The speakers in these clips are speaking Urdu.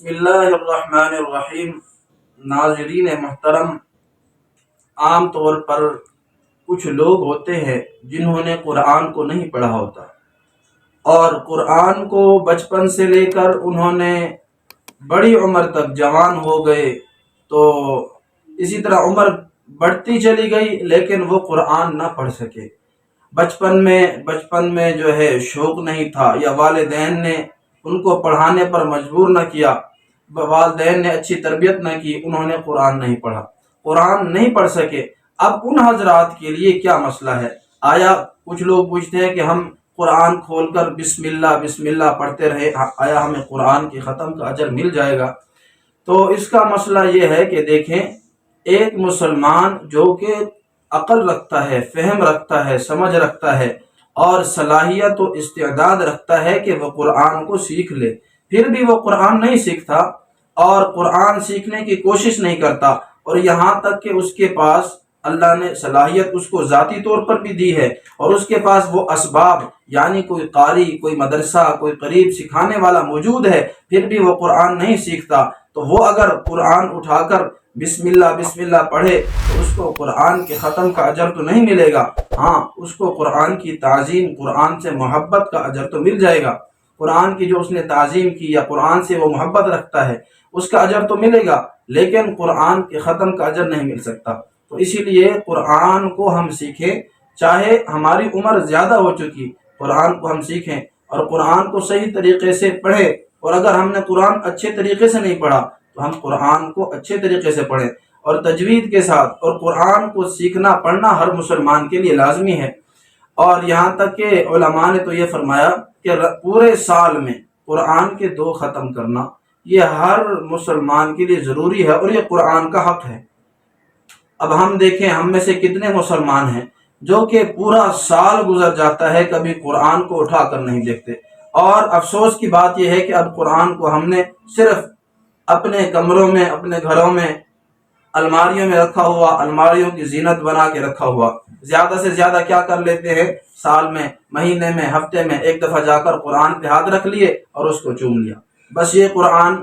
بسم اللہ الرحمن الرحیم۔ ناظرین محترم، عام طور پر کچھ لوگ ہوتے ہیں جنہوں نے قرآن کو نہیں پڑھا ہوتا، اور قرآن کو بچپن سے لے کر انہوں نے بڑی عمر تک جوان ہو گئے، تو اسی طرح عمر بڑھتی چلی گئی لیکن وہ قرآن نہ پڑھ سکے۔ بچپن میں جو ہے شوق نہیں تھا، یا والدین نے ان کو پڑھانے پر مجبور نہ کیا، والدین نے اچھی تربیت نہ کی، انہوں نے قرآن نہیں پڑھا، قرآن نہیں پڑھ سکے۔ اب ان حضرات کے لیے کیا مسئلہ ہے؟ آیا کچھ لوگ پوچھتے ہیں کہ ہم قرآن کھول کر بسم اللہ بسم اللہ پڑھتے رہے، آیا ہمیں قرآن کے ختم کا اجر مل جائے گا؟ تو اس کا مسئلہ یہ ہے کہ دیکھیں، ایک مسلمان جو کہ عقل رکھتا ہے، فہم رکھتا ہے، سمجھ رکھتا ہے اور صلاحیت و استعداد رکھتا ہے کہ وہ قرآن کو سیکھ لے، پھر بھی وہ قرآن نہیں سیکھتا اور قرآن سیکھنے کی کوشش نہیں کرتا، اور یہاں تک کہ اس کے پاس اللہ نے صلاحیت اس کو ذاتی طور پر بھی دی ہے، اور اس کے پاس وہ اسباب یعنی کوئی قاری، کوئی مدرسہ، کوئی قریب سکھانے والا موجود ہے، پھر بھی وہ قرآن نہیں سیکھتا، تو وہ اگر قرآن اٹھا کر بسم اللہ پڑھے تو اس کو قرآن کے ختم کا اجر تو نہیں ملے گا، ہاں اس کو قرآن کی تعظیم، قرآن سے محبت کا اجر تو مل جائے گا۔ قرآن کی جو اس نے تعظیم کی یا قرآن سے وہ محبت رکھتا ہے اس کا اجر تو ملے گا، لیکن قرآن کے ختم کا اجر نہیں مل سکتا۔ تو اسی لیے قرآن کو ہم سیکھیں، چاہے ہماری عمر زیادہ ہو چکی، قرآن کو ہم سیکھیں اور قرآن کو صحیح طریقے سے پڑھیں، اور اگر ہم نے قرآن اچھے طریقے سے نہیں پڑھا تو ہم قرآن کو اچھے طریقے سے پڑھیں اور تجوید کے ساتھ، اور قرآن کو سیکھنا پڑھنا ہر مسلمان کے لیے لازمی ہے۔ اور یہاں تک کہ علماء نے تو یہ فرمایا کہ پورے سال میں قرآن کے 2 ختم کرنا یہ ہر مسلمان کے لیے ضروری ہے، اور یہ قرآن کا حق ہے۔ اب ہم دیکھیں ہم میں سے کتنے مسلمان ہیں جو کہ پورا سال گزر جاتا ہے کبھی قرآن کو اٹھا کر نہیں دیکھتے، اور افسوس کی بات یہ ہے کہ اب قرآن کو ہم نے صرف اپنے کمروں میں، اپنے گھروں میں، الماریوں میں رکھا ہوا، الماریوں کی زینت بنا کے رکھا ہوا۔ زیادہ سے زیادہ کیا کر لیتے ہیں، سال میں، مہینے میں، ہفتے میں ایک دفعہ جا کر قرآن پہ ہاتھ رکھ لیے اور اس کو چوم لیا، بس یہ قرآن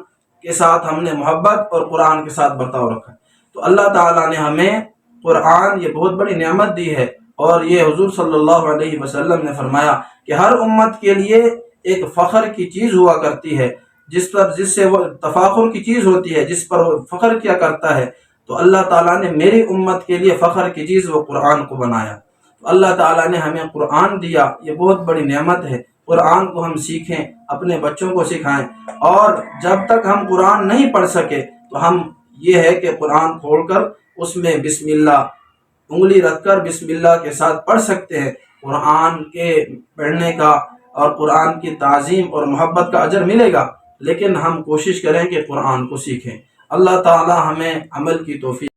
کے ساتھ ہم نے محبت اور قرآن کے ساتھ برتاؤ رکھا۔ تو اللہ تعالیٰ نے ہمیں قرآن یہ بہت بڑی نعمت دی ہے، اور یہ حضور صلی اللہ علیہ وسلم نے فرمایا کہ ہر امت کے لیے ایک فخر کی چیز ہوا کرتی ہے، جس سے وہ تفاخر کی چیز ہوتی ہے، جس پر وہ فخر کیا کرتا ہے۔ تو اللہ تعالیٰ نے میری امت کے لیے فخر کی چیز وہ قرآن کو بنایا۔ تو اللہ تعالیٰ نے ہمیں قرآن دیا، یہ بہت بڑی نعمت ہے۔ قرآن کو ہم سیکھیں، اپنے بچوں کو سکھائیں، اور جب تک ہم قرآن نہیں پڑھ سکے تو ہم یہ ہے کہ قرآن کھول کر اس میں بسم اللہ انگلی رکھ کر بسم اللہ کے ساتھ پڑھ سکتے ہیں۔ قرآن کے پڑھنے کا اور قرآن کی تعظیم اور محبت کا اجر ملے گا، لیکن ہم کوشش کریں کہ قرآن کو سیکھیں۔ اللہ تعالی ہمیں عمل کی توفیق